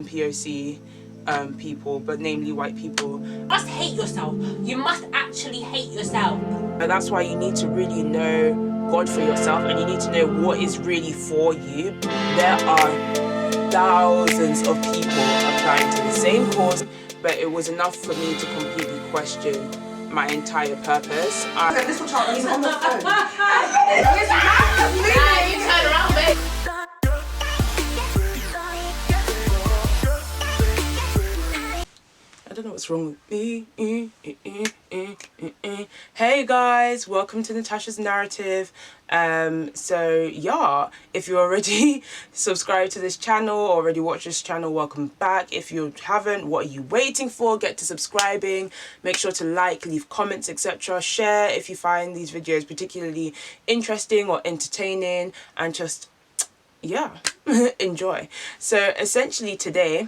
POC people, but namely white people. You must hate yourself. You must actually hate yourself. And that's why you need to really know God for yourself, and you need to know what is really for you. There are thousands of people applying to the same course, but it was enough for me to completely question my entire purpose. This will try. He's on the phone. You turn around, babe. I don't know what's wrong with me. Hey guys, welcome to Natasha's Narrative. So yeah, if you already subscribed to this channel, already watched this channel, welcome back. If you haven't, what are you waiting for? Get to subscribing. Make sure to like, leave comments, etc. Share if you find these videos particularly interesting or entertaining, and just yeah, enjoy. So essentially today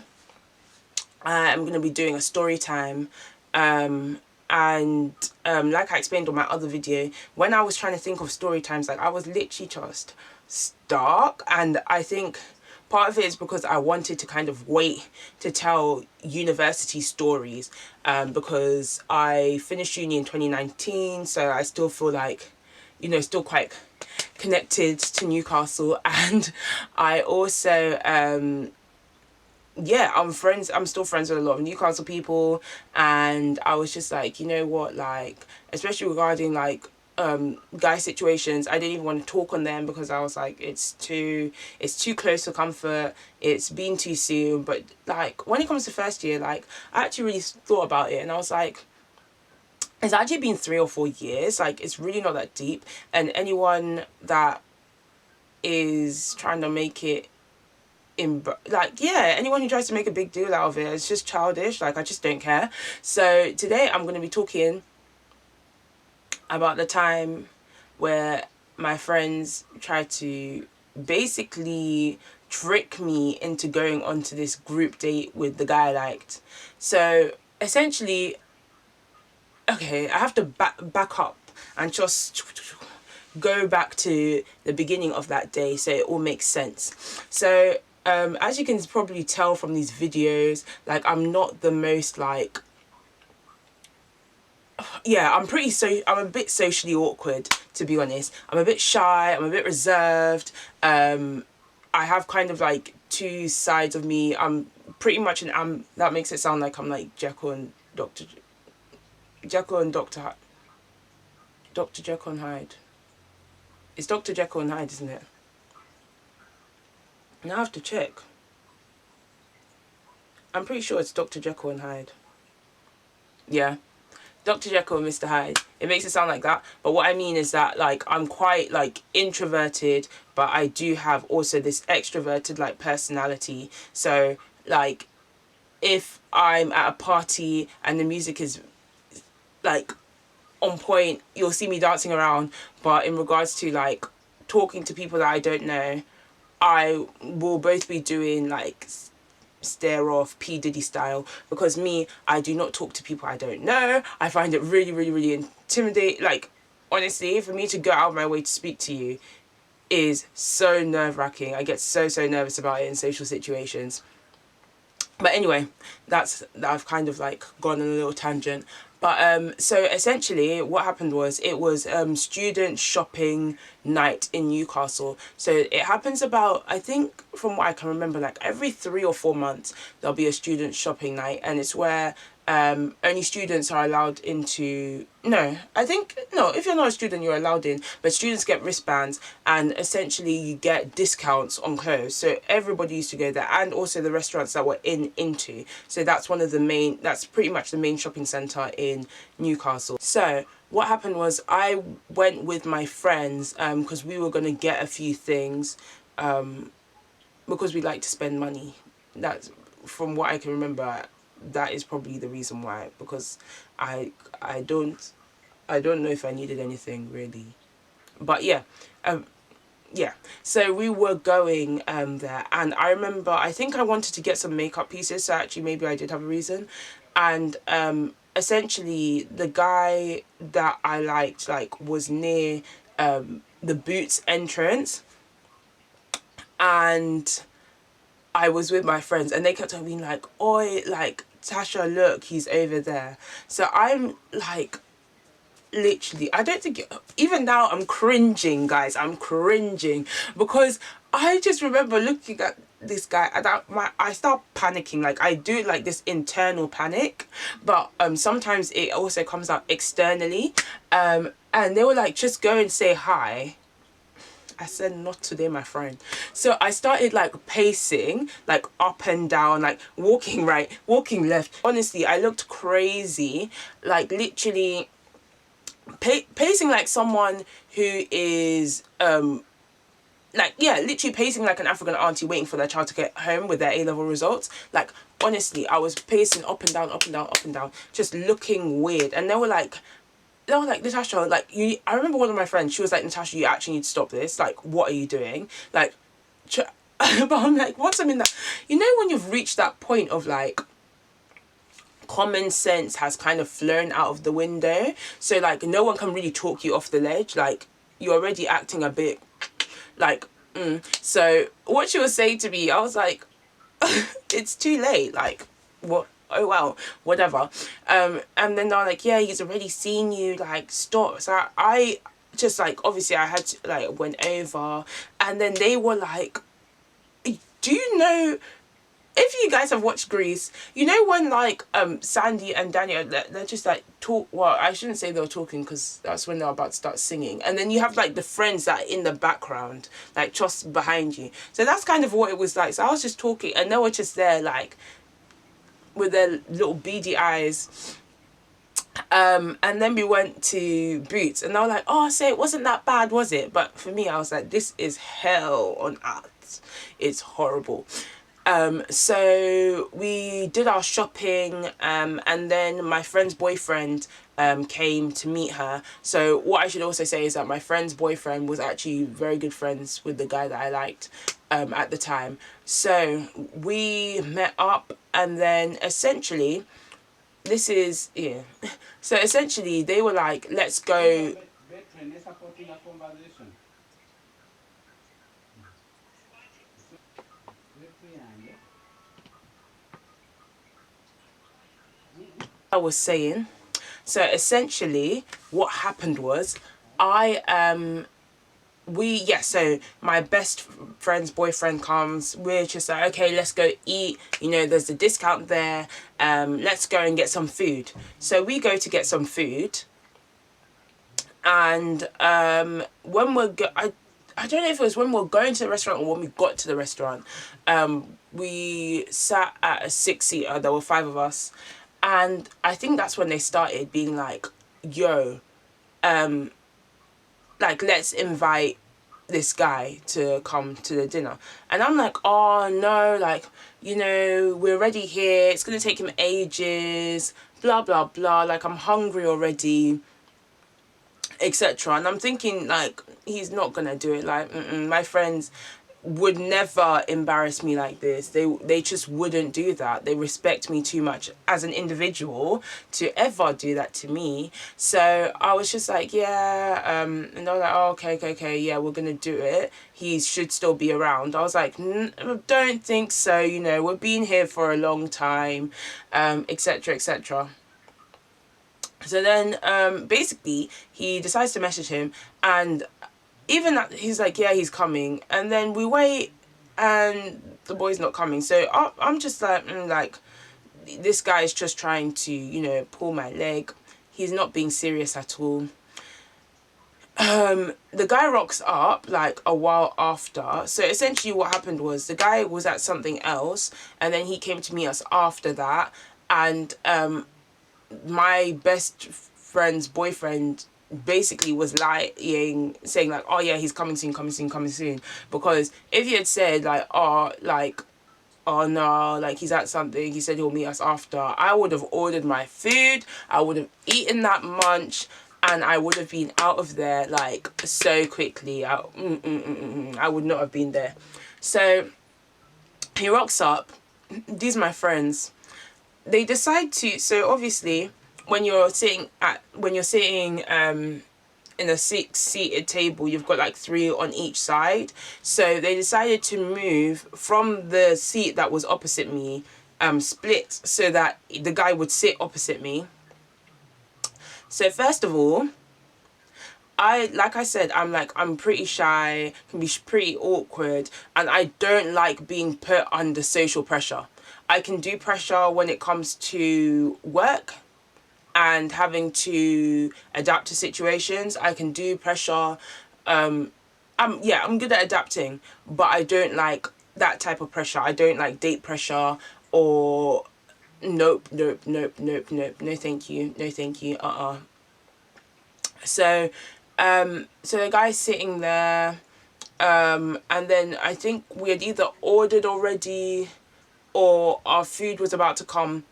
I'm going to be doing a story time, and like I explained on my other video, when I was trying to think of story times, like I was literally just stuck, and I think part of it is because I wanted to kind of wait to tell university stories, because I finished uni in 2019, so I still feel like, you know, still quite connected to Newcastle, and I also yeah, I'm still friends with a lot of Newcastle people, and I was just like, you know what, like, especially regarding like guy situations, I didn't even want to talk on them because I was like, it's too close to comfort, it's been too soon. But like when it comes to first year, like I actually really thought about it, and I was like, it's actually been 3 or 4 years, like it's really not that deep. And anyone that is trying to make it anyone who tries to make a big deal out of it, it's just childish. Like I just don't care. So today I'm going to be talking about the time where my friends tried to basically trick me into going onto this group date with the guy I liked. So essentially, okay, I have to back up and just go back to the beginning of that day so it all makes sense. So as you can probably tell from these videos, like I'm not the most like, yeah, I'm a bit socially awkward, to be honest. I'm a bit shy, I'm a bit reserved. I have kind of like two sides of me. I'm pretty much that makes it sound like I'm like Jekyll and Dr. Jekyll and Hyde. It's Dr. Jekyll and Hyde, isn't it? Now I have to check. I'm pretty sure it's Dr. Jekyll and Hyde. Yeah. Dr. Jekyll and Mr. Hyde. It makes it sound like that. But what I mean is that like I'm quite like introverted, but I do have also this extroverted like personality. So like if I'm at a party and the music is like on point, you'll see me dancing around. But in regards to like talking to people that I don't know, I will both be doing like stare off P Diddy style, because me, I do not talk to people I don't know. I find it really, really, really intimidating. Like honestly, for me to go out of my way to speak to you is so nerve-wracking. I get so nervous about it in social situations. But anyway, I've kind of like gone on a little tangent. But so essentially what happened was, it was student shopping night in Newcastle. So it happens about, I think from what I can remember, like every 3 or 4 months there'll be a student shopping night, and it's where only students are allowed into, no, if you're not a student you're allowed in, but students get wristbands and essentially you get discounts on clothes. So everybody used to go there, and also the restaurants that we're into. So that's pretty much the main shopping centre in Newcastle. So what happened was, I went with my friends because we were going to get a few things, because we like to spend money. That's, from what I can remember, that is probably the reason why, because I don't know if I needed anything really. But yeah, so we were going there, and I remember, I think I wanted to get some makeup pieces, so actually maybe I did have a reason. And essentially the guy that I liked like was near the Boots entrance, and I was with my friends and they kept on being like, oi, like, Tasha, look, he's over there. So I'm like, literally, I don't think, even now I'm cringing, guys. I'm cringing because I just remember looking at this guy and I start panicking. Like, I do like this internal panic, but sometimes it also comes out externally. And they were like, just go and say hi. I said, not today, my friend. So I started like pacing, like up and down, like walking right, walking left. Honestly, I looked crazy, like literally pacing like someone who is like, yeah, literally pacing like an African auntie waiting for their child to get home with their A-level results. Like, honestly, I was pacing up and down, up and down, up and down, just looking weird. And they were like, Natasha, like, you, I remember one of my friends, she was like, Natasha, you actually need to stop this. Like, what are you doing? Like, but I'm like, once I'm in that, you know, when you've reached that point of like, common sense has kind of flown out of the window. So like, no one can really talk you off the ledge. Like, you're already acting a bit like, So what she was saying to me, I was like, it's too late. Like, what? Oh well, whatever. And then they're like, yeah, he's already seen you. Like, stop. So I just like, obviously I had to, like, went over, and then they were like, do you know? If you guys have watched Grease, you know when like Sandy and Daniel, they're just like talk. Well, I shouldn't say they were talking because that's when they're about to start singing. And then you have like the friends that are in the background, like just behind you. So that's kind of what it was like. So I was just talking, and they were just there like with their little beady eyes. And then we went to Boots, and they were like, "Oh, so it wasn't that bad, was it?" But for me, I was like, "This is hell on earth. It's horrible." So we did our shopping, and then my friend's boyfriend came to meet her. So what I should also say is that my friend's boyfriend was actually very good friends with the guy that I liked at the time. So we met up, and then essentially, this is, yeah. So essentially, they were like, let's go. I was saying. So essentially, what happened was, so my best friend's boyfriend comes. We're just like, okay, let's go eat. You know, there's a discount there. Let's go and get some food. So we go to get some food, and when I don't know if it was when we were going to the restaurant or when we got to the restaurant. We sat at a 6-seater. There were 5 of us, and I think that's when they started being like, "Yo, like, let's invite this guy to come to the dinner." And I'm like, oh no, like, you know, we're already here, it's gonna take him ages, blah blah blah, like, I'm hungry already, etc. And I'm thinking, like, he's not gonna do it. Like, my friends would never embarrass me like this. They just wouldn't do that. They respect me too much as an individual to ever do that to me. So I was just like, yeah, and they were like, oh, okay, yeah, we're gonna do it. He should still be around. I was like, don't think so, you know, we've been here for a long time, etc, etc. So then basically he decides to message him, and even that, he's like, yeah, he's coming. And then we wait, and the boy's not coming. So I'm just like, this guy is just trying to, you know, pull my leg. He's not being serious at all. The guy rocks up like a while after. So essentially what happened was, the guy was at something else, and then he came to meet us after that. And my best friend's boyfriend basically was lying, saying like, oh yeah, he's coming soon, coming soon, coming soon. Because if he had said like, oh no, like, he's at something, he said he'll meet us after, I would have ordered my food, I would have eaten that munch, and I would have been out of there like so quickly. I would not have been there. So he rocks up. These are my friends. They decide to, so obviously when you're sitting in a six-seated table, you've got like 3 on each side. So they decided to move from the seat that was opposite me, split so that the guy would sit opposite me. So first of all, like I said, I'm pretty shy, can be pretty awkward, and I don't like being put under social pressure. I can do pressure when it comes to work and having to adapt to situations. I can do pressure. I'm good at adapting, but I don't like that type of pressure. I don't like date pressure or nope, nope, nope, nope, nope. No thank you. No thank you. So so the guy's sitting there, and then I think we had either ordered already or our food was about to come.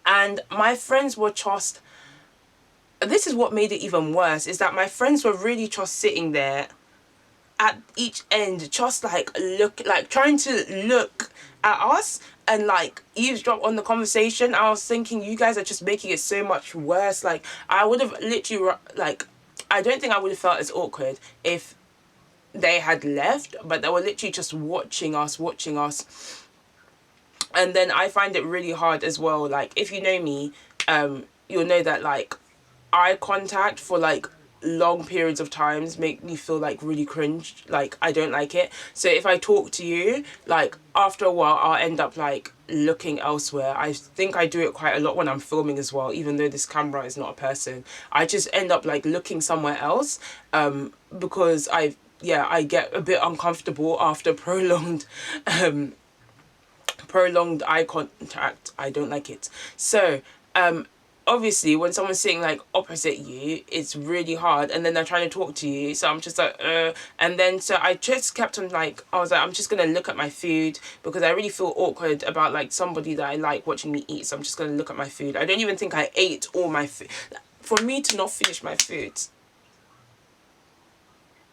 And my friends were just, this is what made it even worse, is that my friends were really just sitting there at each end, just like trying to look at us and like eavesdrop on the conversation. I was thinking, you guys are just making it so much worse. Like, I would have literally, like, I don't think I would have felt as awkward if they had left, but they were literally just watching us. And then I find it really hard as well. Like, if you know me, you'll know that like eye contact for like long periods of times make me feel like really cringe. Like, I don't like it. So if I talk to you, like after a while I'll end up like looking elsewhere. I think I do it quite a lot when I'm filming as well, even though this camera is not a person. I just end up like looking somewhere else, because I get a bit uncomfortable after prolonged eye contact. I don't like it. So obviously when someone's sitting like opposite you, it's really hard, and then they're trying to talk to you, so I'm just like and then so I just kept on like, I was like, I'm just gonna look at my food because I really feel awkward about like somebody that I like watching me eat. So I'm just gonna look at my food. I don't even think I ate all my food. For me to not finish my food,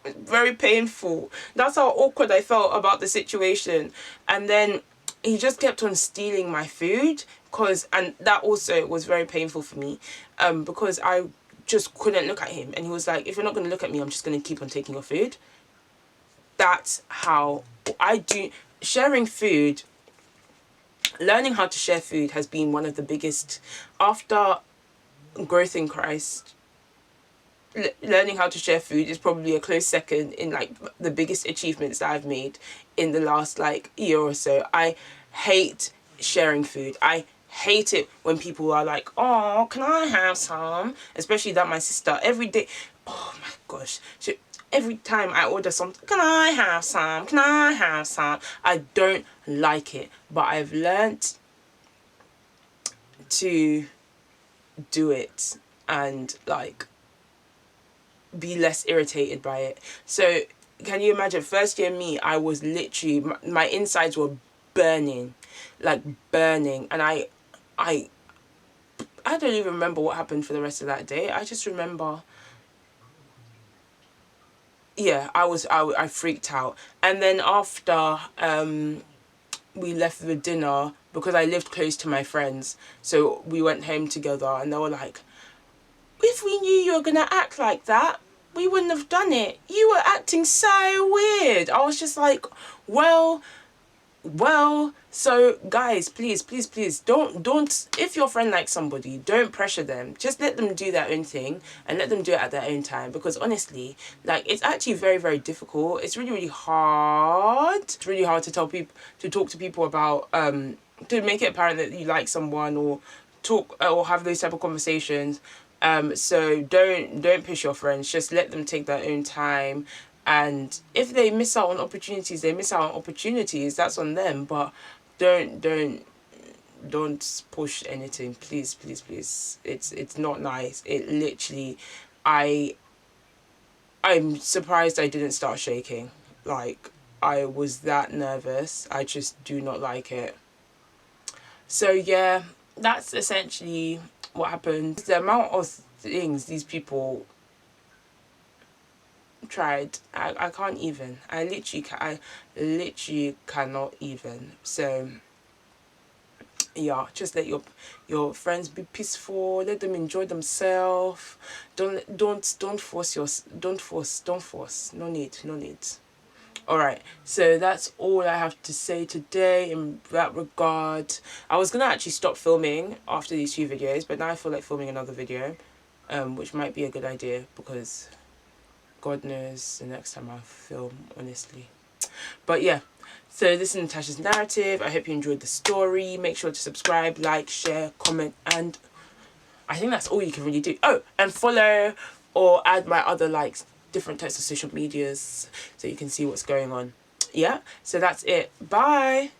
very painful. That's how awkward I felt about the situation. And then he just kept on stealing my food, and that also was very painful for me, because I just couldn't look at him, and he was like, if you're not going to look at me, I'm just going to keep on taking your food. That's how I do. Sharing food, learning how to share food has been one of the biggest, after growth in Christ, learning how to share food is probably a close second in like the biggest achievements that I've made in the last like year or so. I hate sharing food. I hate it when people are like, oh, can I have some? Especially that my sister every day, oh my gosh, every time I order something, can I have some? Can I have some? I don't like it, but I've learned to do it and like be less irritated by it. So can you imagine, first year me, I was literally, my insides were burning, like burning, and I don't even remember what happened for the rest of that day. I just remember, yeah, I freaked out. And then after we left the dinner, because I lived close to my friends, so we went home together, and they were like, if we knew you were gonna act like that, we wouldn't have done it. You were acting so weird. I was just like, well, so guys, please, don't, if your friend likes somebody, don't pressure them. Just let them do their own thing and let them do it at their own time. Because honestly, like, it's actually very, very difficult. It's really, really hard. It's really hard to talk to people about, to make it apparent that you like someone, or talk or have those type of conversations. So don't push your friends. Just let them take their own time. And if they miss out on opportunities, they miss out on opportunities. That's on them. But don't push anything. Please. It's not nice. It literally, I'm surprised I didn't start shaking. Like, I was that nervous. I just do not like it. So yeah, that's essentially what happened. The amount of things these people tried, I can't even. I literally cannot even. So Yeah, just let your friends be peaceful. Let them enjoy themselves. Don't force don't force. No need, no need. All right, so that's all I have to say today in that regard. I was gonna actually stop filming after these two videos, but now I feel like filming another video, which might be a good idea because God knows the next time I film, honestly. But yeah, so this is Natasha's narrative. I hope you enjoyed the story. Make sure to subscribe, like, share, comment, and I think that's all you can really do. Oh, and follow or add my other different types of social medias so you can see what's going on. Yeah, so that's it. Bye.